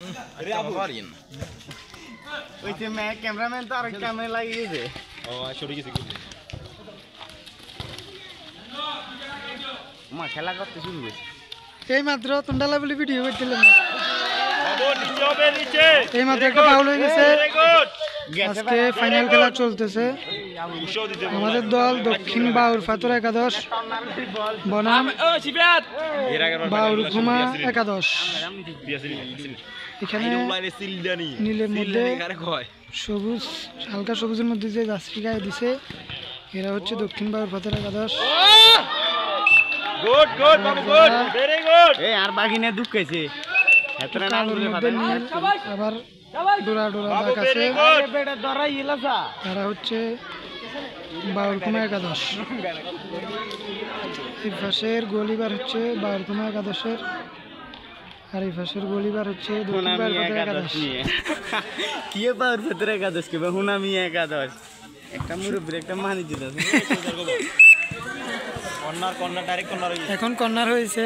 अरे आप पारिन ওই যে মে ক্যামেরাম্যান তো আর ক্যামেরা লাগিয়ে দে ও সরে গেছে মা খেলা করতে শুরু হয়েছে এই মাত্র তুন্ডালা বলে ভিডিও করছিলাম বাবু নিচে হবে নিচে এই মাত্র একটা ফাউল হয়ে গেছে আজকে ফাইনাল খেলা চলতেছে আমাদের দল দক্ষিণ বাউরফাতুর একাদশ বনাম বাউরকুমা একাদশ এখানে নীলের মধ্যে সবুজ হালকা সবুজের মধ্যে যে গাছটি গায়ে দিছে এরা হচ্ছে দক্ষিণ বাউরফাতুর একাদশ গুড গুড বাবু গুড ভেরি গুড এই আর বাগিনে দুঃখেছে এতরা না বলে আবার ডোরা ডোরা দাগ আছে বেটা দরাই ইলাসা তারা হচ্ছে বাউরকুমা একাদশ এই পাশের গোলিবার হচ্ছে বাউরকুমা একাদশের আর এই পাশের গোলিবার হচ্ছে দক্ষিণ বাউরফাতুর একাদশ কি বাউরফাতুর একাদশ কে হুনামি একাদশ একটা মুরব্বির একটা মানি দিল কর্নার কর্নার ডাইরেক্ট কর্নার এখন কর্নার হয়েছে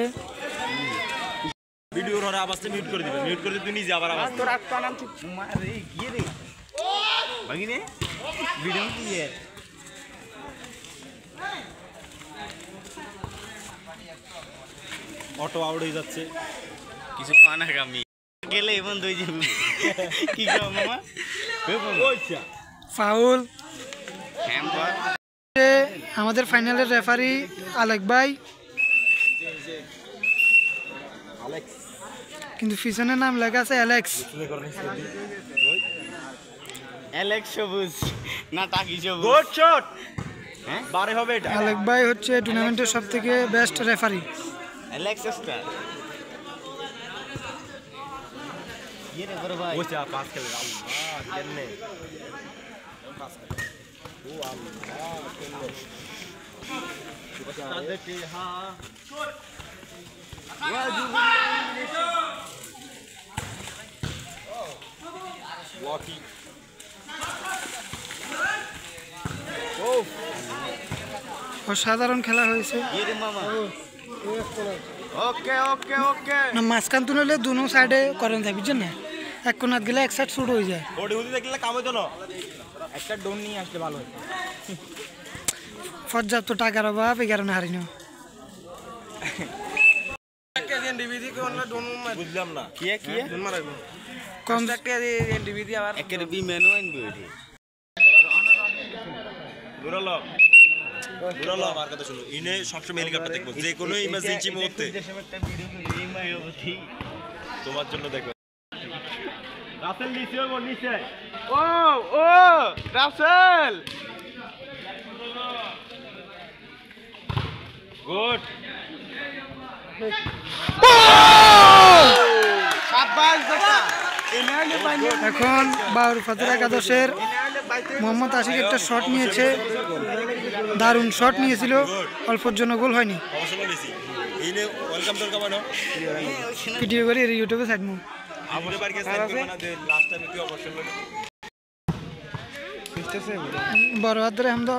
ভিডিওর ওরা আওয়াজটা মিউট করে দিবেন মিউট করে তুই নিজে আবার আওয়াজ তোর আত্মা নাম কি মারে কি রে বাগিনে ভিডিও কি এর অটো আউট হয়ে যাচ্ছে কিছু কানা গামি গেলে বন্ধ হয়ে যাবে কি গো মামা ওইছা ফাউল হ্যাম্পার আমাদের ফাইনালের রেফারি আলেক ভাই কিন্তু পিছনের নাম লেখা আছে অ্যালেক্স অ্যালেক্স সবুজ না টাকি সবুজ গুড শট হ্যাঁ বারে হবে এটা আলেক ভাই হচ্ছে টুর্নামেন্টের সবথেকে বেস্ট রেফারি অ্যালেক্স স্টার ये रे बड़े भाई वो जा पास खेल रहा अल्लाह खेलने पास कर ओ अल्लाह खेलने सुबह देखते हां Lucky. অসাধারণ খেলা হয়েছে ওকে ওকে ওকে না মাঝখান তুলে দুনো সাইডে করেন যায় বুঝছেন না এক কোনাত গেলে এক সাইড শুট হয়ে যায় ওডি উদি দেখলে কাম হইতো না একটা ডোন নিয়ে আসলে ভালো হয় পর্যাপ্ত টাকার অভাব এই কারণে হারিনো বুঝলাম না কি কি ডোন মারাবো কম একটা ডিভিডি আবার একের বি মেনু আনবো এটি দুরালো দুরালো আমার কথা শুনো ইনে সবসময় হেলিকপ্টার দেখবো যে কোনো ইমার্জেন্সি মুহূর্তে তোমার জন্য দেখো রাসেল নিচে ও নিচে ও ও রাসেল গুড এখন বাউরফাতুর একাদশের মোহাম্মদ আশিক একটা শট নিয়েছে দারুণ শট নিয়েছিল অল্পর জন্য গোল হয়নি ভিডিও করে ইউটিউবে ছাড়বো বড় হাত ধরে আমরা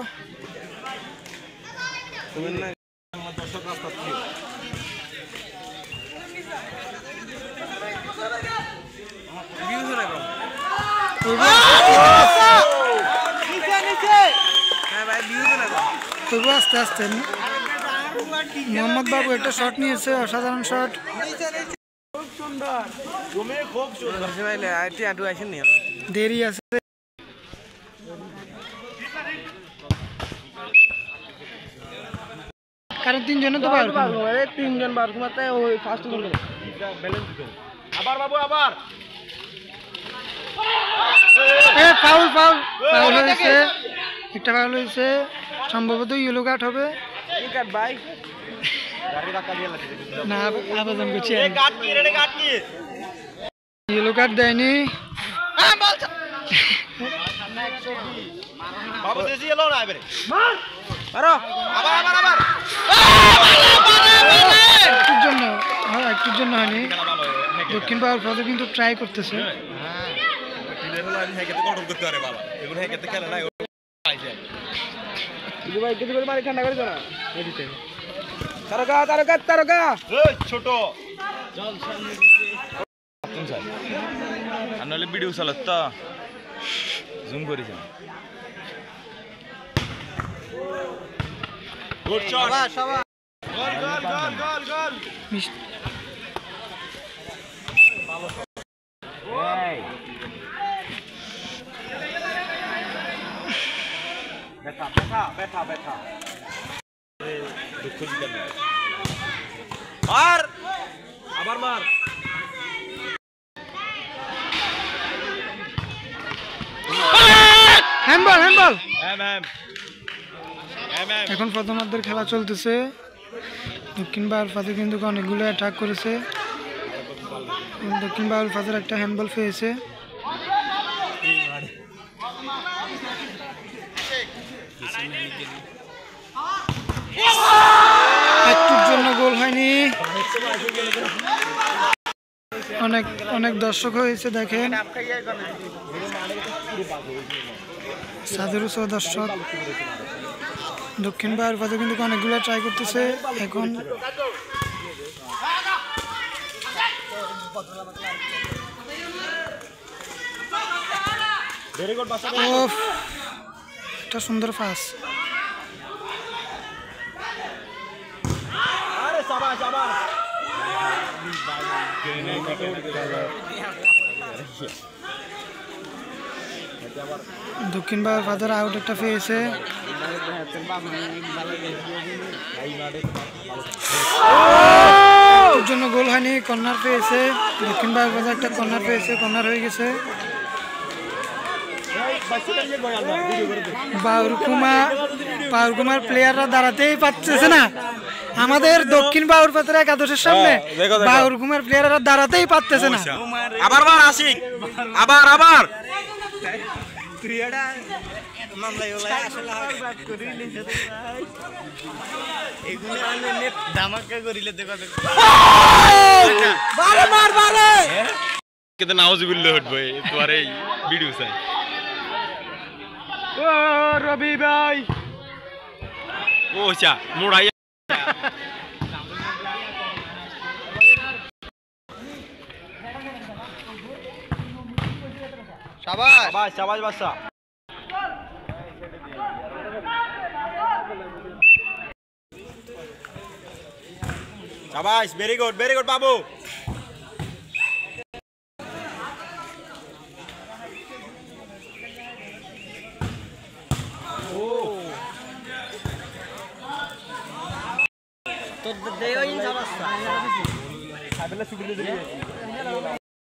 তবু আস্তে আস্তে মোহাম্মদ বাবু একটা শট নিয়েছে অসাধারণ শট দেরি আছে কারণ তিনজনে তো তিনজন বারকুমাতে ওই ফার্স্ট গোল আবার বাবু আবার ফাউল ফাউল ফাউল হয়েছে একটা ফাউল হয়েছে সম্ভবত ইয়েলো কার্ড হবে না আবেদন করছি ইয়েলো কার্ড দেয়নি একটুর জন্য হয়নি দক্ষিণ বাউরফাতুর কিন্তু ট্রাই করতেছে ছোট কোন স্যার আর নাহলে ভিডিও চালাত তো জুম করেছেন গুড শট গোল গোল গোল গোল গোল এই बैठा बैठा बैठा बैठा दुख दिखा मार আবার মার হ্যান্ডবল হ্যান্ডবল এম এখন প্রথমার্ধের খেলা চলতেছে দক্ষিণ বাউল ফাতে কিন্তু অনেকগুলো অ্যাটাক করেছে দক্ষিণ বাউল ফাতের একটা হ্যান্ডবল পেয়েছে একটুর জন্য গোল হয়নি অনেক অনেক দর্শক হয়েছে দেখেন 1700 দর্শক দক্ষিণ বাউল ফাতে কিন্তু অনেকগুলো ট্রাই করতেছে এখন একটা সুন্দর পাস দক্ষিণ বাউল ফাতের আউট একটা পেয়েছে জন্য গোল হয়নি কর্নার পেয়েছে দক্ষিণ বাউল ফাতে একটা কর্নার পেয়েছে কর্নার হয়ে গেছে বাউরকুমার প্লেয়াররা দাঁড়াতেই পারতেছে না আমাদের দক্ষিণ বাউর ফাতের একাদশের সামনে বাউরকুমার প্লেয়াররা দাঁড়াতেই পারতেছে না আবার মার আশিক আবার আবার কিন্তু নাউজুবিল্লাহ হটবে তোমার এই ভিডিও চাই ও রবি ভাই ও আচ্ছা মোড়াই শাবাশ শাবাশ শাবাশ বাদশা শাবাশ ভেরি গুড বাবু তো দেও ইন শাবাশ আবেলা সুবিলে দিবি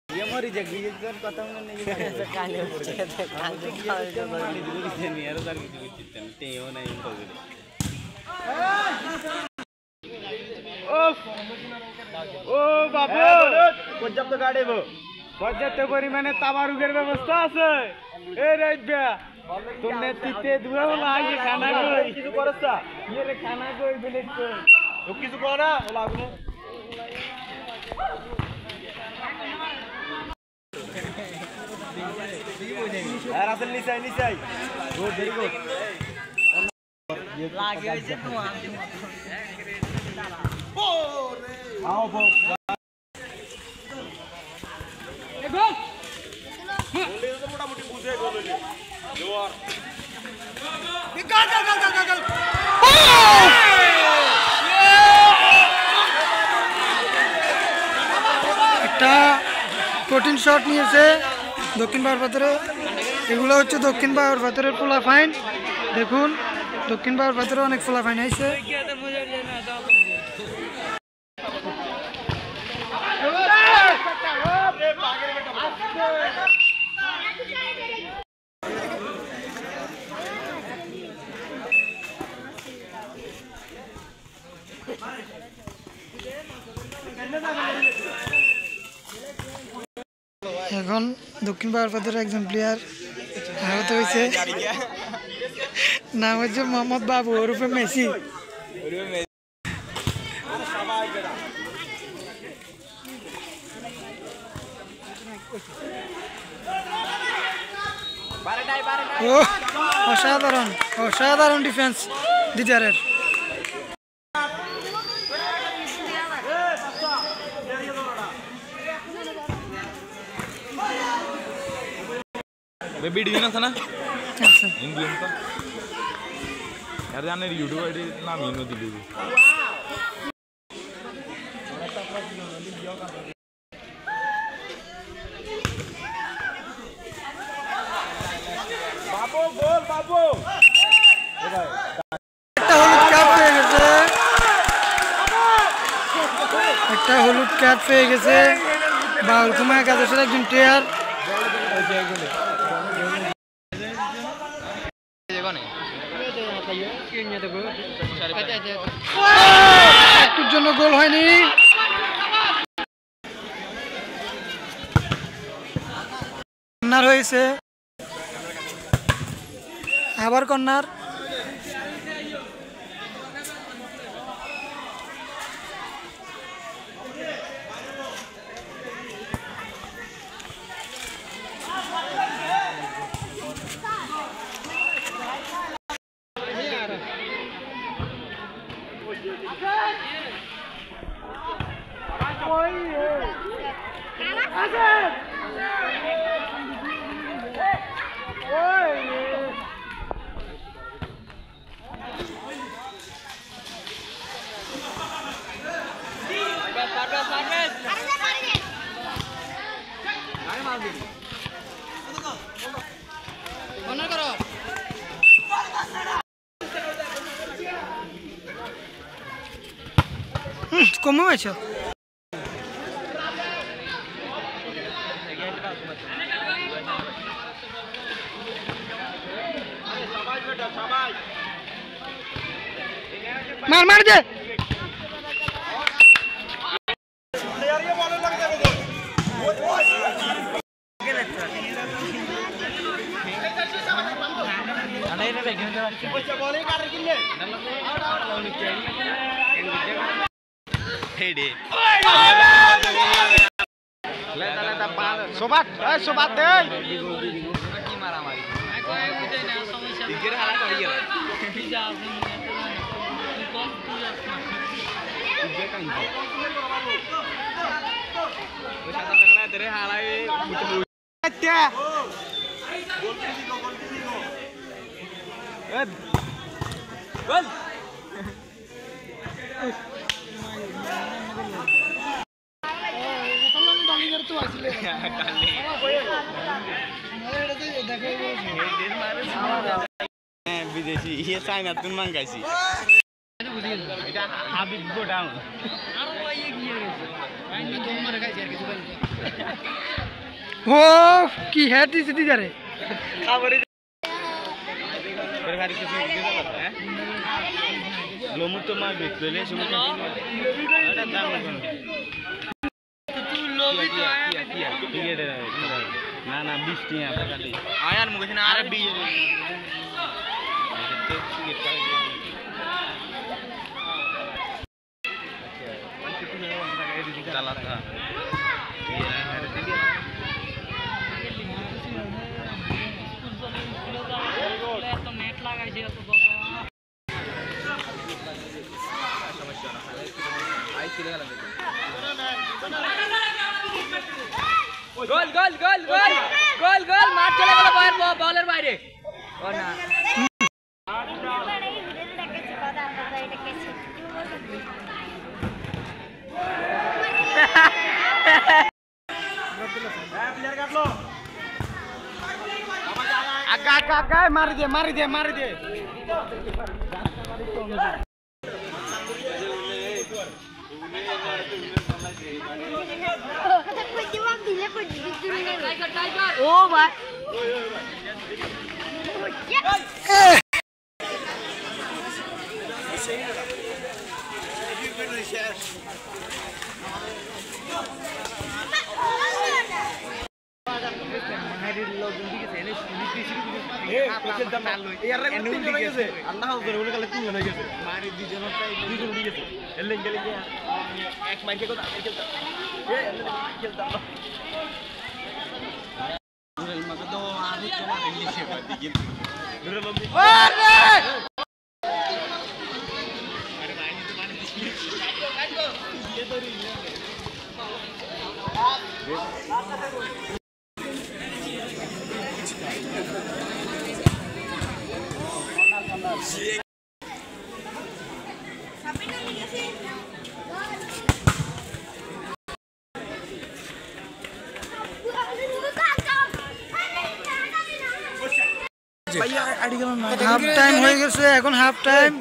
ये मरी जग ये কথা মনে নেই কানে পড়ছে কানে খাওয়া দিতে নি আর তার কিছু দিতে তেও নাই কইলে ও বাবু পর্যাপ্ত গাড়িব পর্যাপ্ত পরিমাণে তাবারুকের ব্যবস্থা আছে এই রাইবা তোর নেতৃত্বে দুয়া হলো আগে খানা কই কিছু করছস এর খানা কই বিলেট কই ও কিছু কর না ওলা আগুনে আর আসল নিচাই গুড ভেরি গুড লাগে হইছে তোমা आओ बो এগো বলে তো মোটামুটি বুঝে গেল রে জোয়ার গল একটা কঠিন শট নিয়েছে দক্ষিণ বাউর ফাতের এগুলো হচ্ছে দক্ষিণ বাউর ফাতের পোলা ফাইন দেখুন দক্ষিণ বাউর ফাতের অনেক পোলা ফাইন আইছে এখন দক্ষিণ বাউর ফাতের একজন প্লেয়ার আহত হয়েছে নাম হচ্ছে মোহাম্মদ বাবু ওরফে মেসি ও অসাধারণ অসাধারণ ডিফেন্স দ্বিতীয়ারের वे वीडियो ना था ना আচ্ছা इंडियन का यार जाने यूट्यूब आईडी नाम ही नहीं दिली बाबू गोल बाबू একটা হলুদ কার্ড পেয়ে গেছে বাউলকুমা একাদশের একজন প্লেয়ার। একটুর জন্য গোল হয়নি। কর্নার হয়েছে, আবার কর্নার। কমে গেছে। মার মার দে। sobat sobat deh विदेशी ये चाइना तुम मंगाइसी এটা হাবিব গোডাউন আর ওই গিয়ে গেছে আইনা তো মরে গাইছে আর কিছু বলতে ও কি হেড দিছে দিদারে খাবারে পরিবার কিছু দিতে পারতা হ্যাঁ লোমু তো মা বেচলে শুনে এটা দাম কোন তুই লোবি তো টিকেট না না 20 টাকা খালি আয়ার মুখে না আরে 20 গোল গোল গোল গোল গোল গোল মার চলে গেল বলের বাইরে ও না आगा मार दे मार दे मार दे ओ भाई হাফ টাইম হয়ে গেছে, এখন হাফ টাইম।